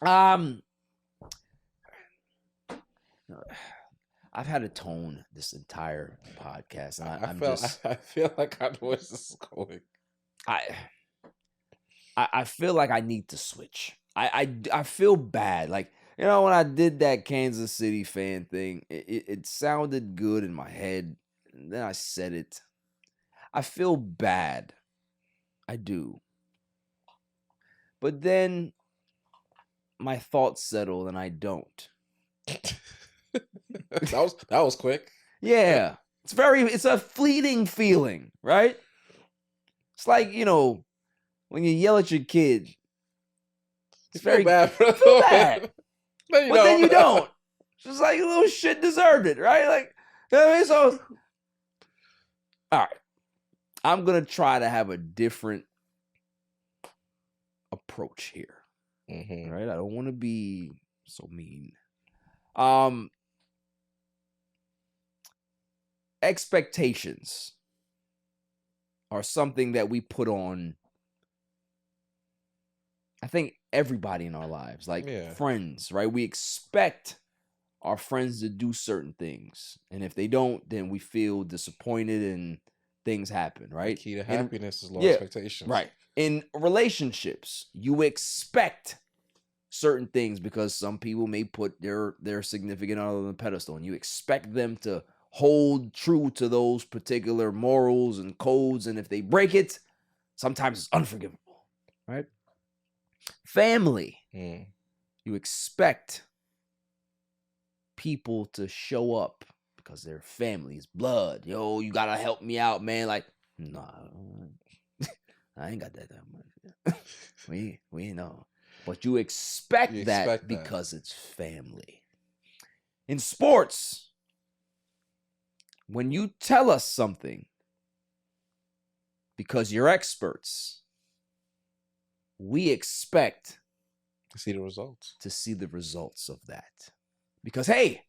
Um, I've had a tone this entire podcast, and I feel like I know where this is going. I feel like I need to switch. I feel bad. Like, you know, when I did that Kansas City fan thing, it sounded good in my head. And then I said it. I feel bad. I do. But then my thoughts settle and I don't. that was quick. Yeah. It's a fleeting feeling, right? It's like, you know, when you yell at your kid. It's very bad, bro. Feel bad. But then you don't. It's just like, little shit deserved it, right? Like, you know what I mean? So, all right. I'm going to try to have a different approach here. Mm-hmm. Right? I don't want to be so mean. Expectations are something that we put on, I think, everybody in our lives, like friends, right? We expect our friends to do certain things, and if they don't, then we feel disappointed and things happen, right? The key to happiness is low expectations. Right. In relationships, you expect certain things because some people may put their significant other on the pedestal, and you expect them to hold true to those particular morals and codes, and if they break it, sometimes it's unforgivable, right? Family, you expect people to show up because they're family, it's blood. Yo, you gotta help me out, man. Like, nah, I ain't got that much. we know, but you expect that because it's family. In sports, when you tell us something because you're experts, we expect to see the results of that. Because, hey,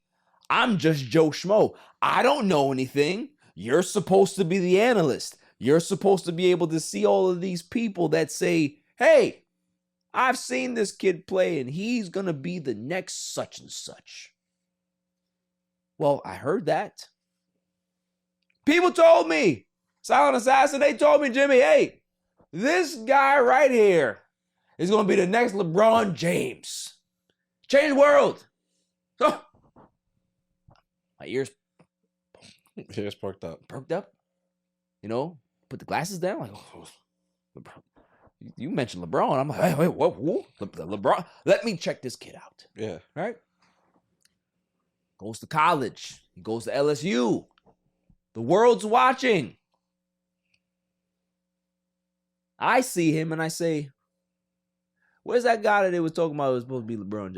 I'm just Joe Schmo. I don't know anything. You're supposed to be the analyst. You're supposed to be able to see all of these people that say, hey, I've seen this kid play and he's going to be the next such and such. Well, I heard that. People told me, Silent Assassin, they told me, Jimmy, hey, this guy right here is going to be the next LeBron James. Change the world. Oh. My ears perked up. You know, put the glasses down. Like, oh, LeBron. You mentioned LeBron. I'm like, hey, wait, whoa. LeBron. Let me check this kid out. Yeah. Right? Goes to college. He goes to LSU. The world's watching. I see him and I say, where's that guy that they was talking about? It was supposed to be LeBron.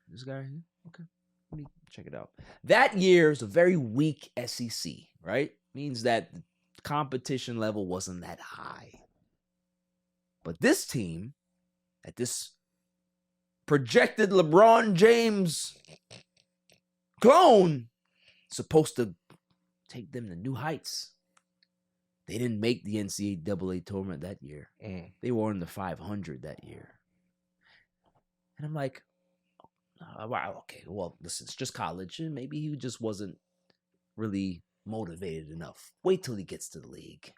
This guy here? Okay. Let me check it out. That year is a very weak SEC, right? Means that the competition level wasn't that high. But this team, at this projected LeBron James clone, supposed to take them to new heights. They didn't make the NCAA tournament that year. They were in the 500 that year. And I'm like, wow, okay, well, this is just college. And maybe he just wasn't really motivated enough. Wait till he gets to the league.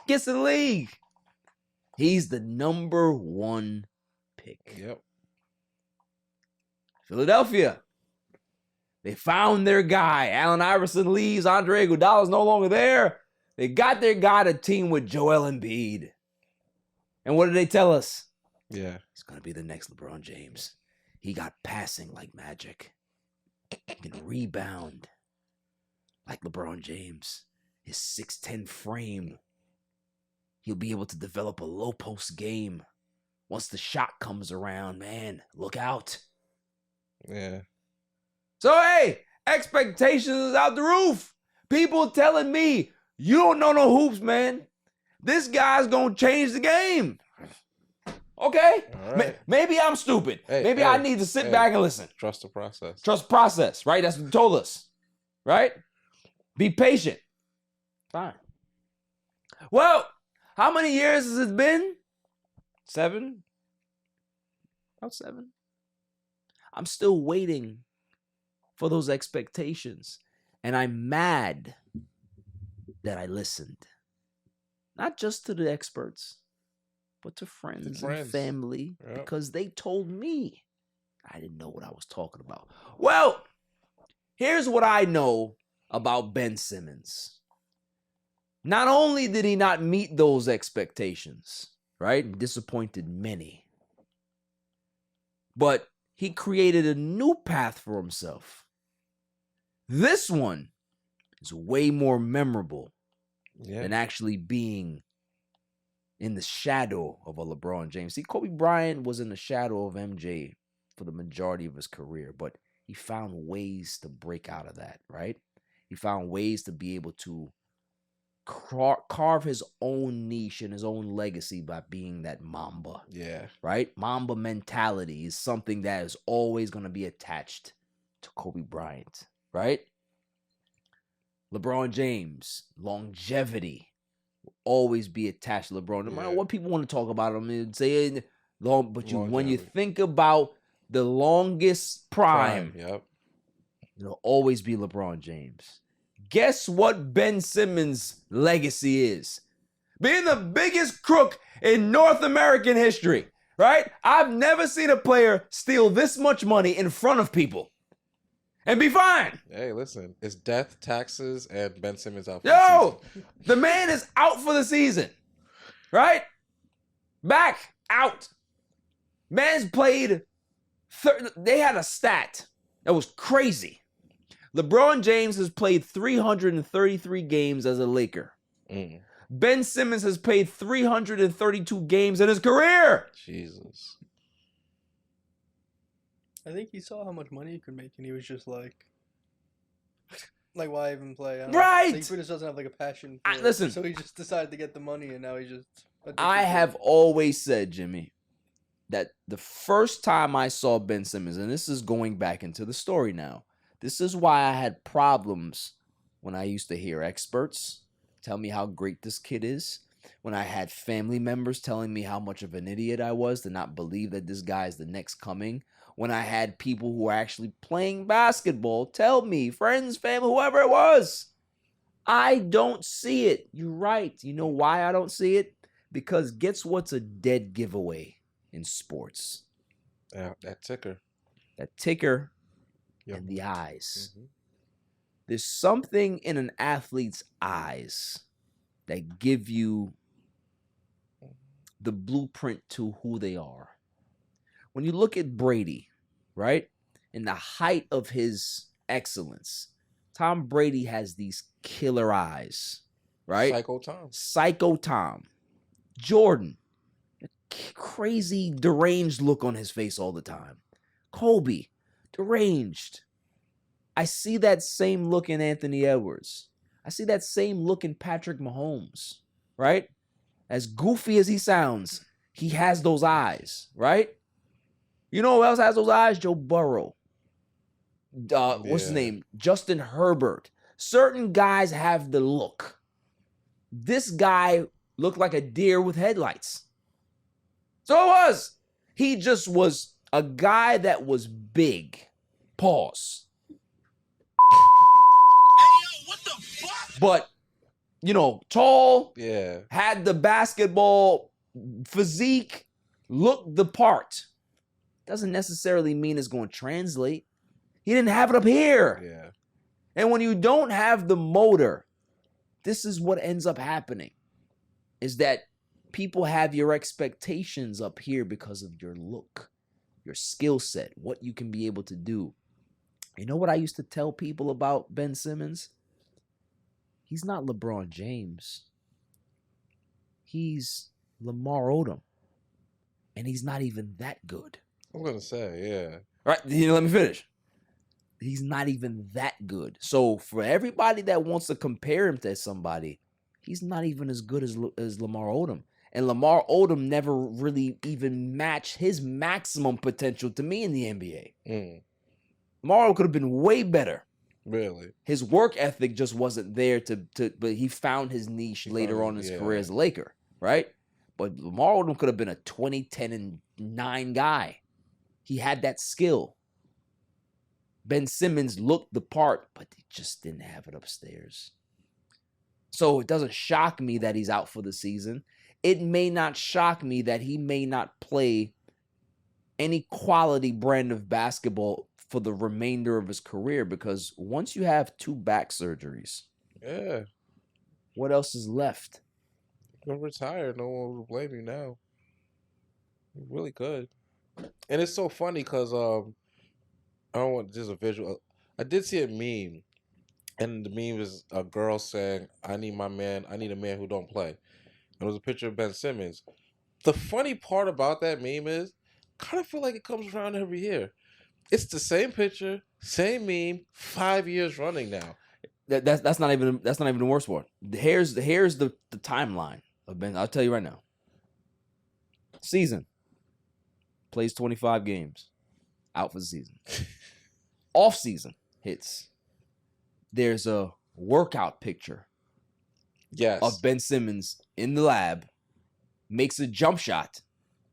Gets to the league. He's the number one pick. Yep. Philadelphia. They found their guy. Allen Iverson leaves. Andre Iguodala's no longer there. They got their guy to team with Joel Embiid. And what did they tell us? Yeah. He's going to be the next LeBron James. He got passing like magic. He can rebound like LeBron James. His 6'10" frame. He'll be able to develop a low post game. Once the shot comes around, man, look out. Yeah. So, hey, expectations is out the roof. People telling me, you don't know no hoops, man. This guy's going to change the game. Okay? Right. Maybe I'm stupid. Maybe I need to sit back and listen. Trust the process. Trust the process, right? That's what you told us, right? Be patient. Fine. Well, how many years has it been? 7? About 7. I'm still waiting for those expectations. And I'm mad that I listened. Not just to the experts, but to friends and family. Yep. Because they told me I didn't know what I was talking about. Well, here's what I know about Ben Simmons. Not only did he not meet those expectations, right? Disappointed many. But he created a new path for himself. This one is way more memorable than actually being in the shadow of a LeBron James. See, Kobe Bryant was in the shadow of MJ for the majority of his career, but he found ways to break out of that, right? He found ways to be able to carve his own niche and his own legacy by being that Mamba. Yeah. Right? Mamba mentality is something that is always going to be attached to Kobe Bryant, right? LeBron James, longevity will always be attached to LeBron. No matter what people want to talk about him and say long, but when you think about the longest prime, it'll always be LeBron James. Guess what Ben Simmons' legacy is? Being the biggest crook in North American history, right? I've never seen a player steal this much money in front of people and be fine. Hey, listen, it's death, taxes, and Ben Simmons out for the season. The man is out for the season, right? Back out. Man's played, they had a stat that was crazy. LeBron James has played 333 games as a Laker. Ben Simmons has played 332 games in his career. Jesus. I think he saw how much money he could make, and he was just like why even play? I don't right. know. He just doesn't have a passion for listen. It. So he just decided to get the money, and now he's just... I have always said, Jimmy, that the first time I saw Ben Simmons, and this is going back into the story now, this is why I had problems when I used to hear experts tell me how great this kid is. When I had family members telling me how much of an idiot I was to not believe that this guy is the next coming. When I had people who were actually playing basketball tell me, friends, family, whoever it was, I don't see it. You're right. You know why I don't see it? Because guess what's a dead giveaway in sports? That ticker. That ticker. And the eyes. There's something in an athlete's eyes that give you the blueprint to who they are. When you look at Brady, right, in the height of his excellence, Tom Brady has these killer eyes, right? Psycho Tom. Jordan, a crazy deranged look on his face all the time. Kobe, deranged. I see that same look in Anthony Edwards. I see that same look in Patrick Mahomes, right? As goofy as he sounds, he has those eyes, right? You know who else has those eyes? Joe Burrow. What's his name? Justin Herbert. Certain guys have the look. This guy looked like a deer with headlights. So it was. He just was a guy that was big. Pause. What the fuck? But, tall. Yeah. Had the basketball physique. Looked the part. Doesn't necessarily mean it's going to translate. He didn't have it up here. Yeah. And when you don't have the motor, this is what ends up happening. Is that people have your expectations up here because of your look, your skill set, what you can be able to do. You know what I used to tell people about Ben Simmons? He's not LeBron James. He's Lamar Odom. And he's not even that good. I'm going to say, yeah. Right? Let me finish. He's not even that good. So for everybody that wants to compare him to somebody, he's not even as good as Lamar Odom. And Lamar Odom never really even matched his maximum potential to me in the NBA. Lamar Odom could have been way better. Really? His work ethic just wasn't there but he found his niche later on in his career as a Laker, right? But Lamar Odom could have been a 20, 10, and 9 guy. He had that skill. Ben Simmons looked the part, but he just didn't have it upstairs. So it doesn't shock me that he's out for the season. It may not shock me that he may not play any quality brand of basketball for the remainder of his career, because once you have 2 back surgeries, Yeah. what else is left? You're retired. No one will blame you now. You really could. And it's so funny because I don't want just a visual. I did see a meme, and the meme is a girl saying, I need a man who don't play. And it was a picture of Ben Simmons. The funny part about that meme is, I kind of feel like it comes around every year. It's the same picture, same meme, 5 years running now. That's not even the worst part. Here's the timeline of Ben. I'll tell you right now. Season. Plays 25 games. Out for the season. Off season hits. There's a workout picture. Yes. Of Ben Simmons in the lab, makes a jump shot,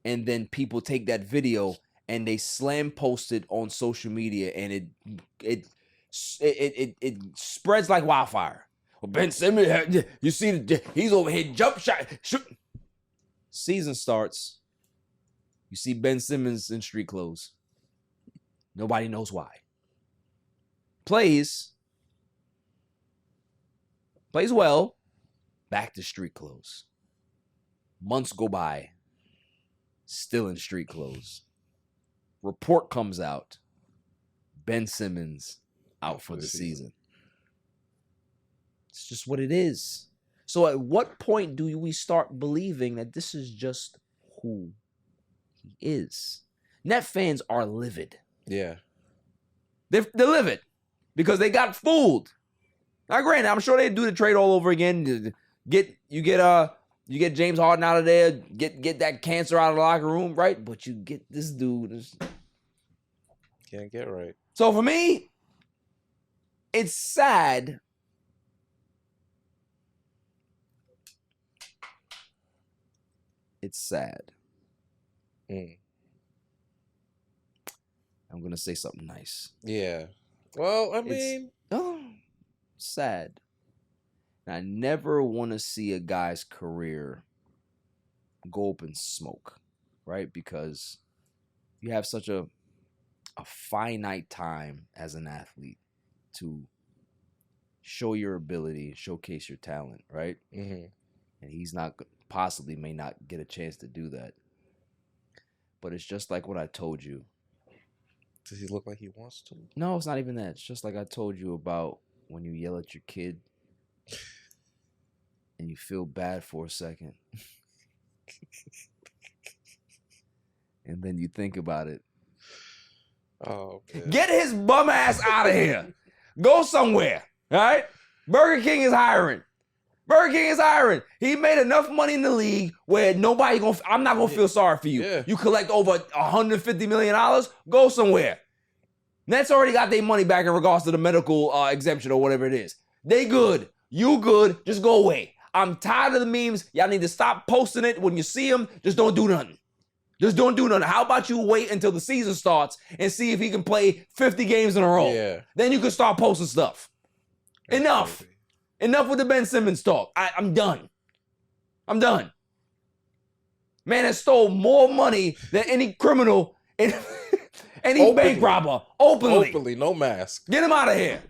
and then people take that video and they slam post it on social media, and it spreads like wildfire. Well, Ben Simmons, you see, he's over here jump shot. Shoot. Season starts. You see Ben Simmons in street clothes. Nobody knows why. Plays well. Back to street clothes. Months go by. Still in street clothes. Report comes out. Ben Simmons out for the season. It's just what it is. So at what point do we start believing that this is just who he is? Net fans are livid. Yeah. They're livid because they got fooled. Now, granted, I'm sure they'd do the trade all over again. You get James Harden out of there, get that cancer out of the locker room, right? But you get this dude. Can't get right. So for me, it's sad. It's sad. Mm. I'm gonna say something nice. Yeah. Well, I mean, Sad. And I never want to see a guy's career go up in smoke, right? Because you have such a finite time as an athlete to show your ability, showcase your talent, right? mm-hmm. And he's may not get a chance to do that. But it's just like what I told you. Does he look like he wants to? No, it's not even that. It's just like I told you about when you yell at your kid and you feel bad for a second. And then you think about it. Oh, man. Get his bum ass out of here. Go somewhere. All right? Burger King is hiring. Burger King is hiring. He made enough money in the league where I'm not gonna feel sorry for you. Yeah. You collect over $150 million, go somewhere. Nets already got their money back in regards to the medical exemption or whatever it is. They good. You good. Just go away. I'm tired of the memes. Y'all need to stop posting it. When you see them, just don't do nothing. Just don't do nothing. How about you wait until the season starts and see if he can play 50 games in a row? Yeah. Then you can start posting stuff. That's Enough. crazy. Enough with the Ben Simmons talk. I'm done. I'm done. Man has stole more money than any criminal, any Openly. bank robber. Openly. Openly, no mask. Get him out of here.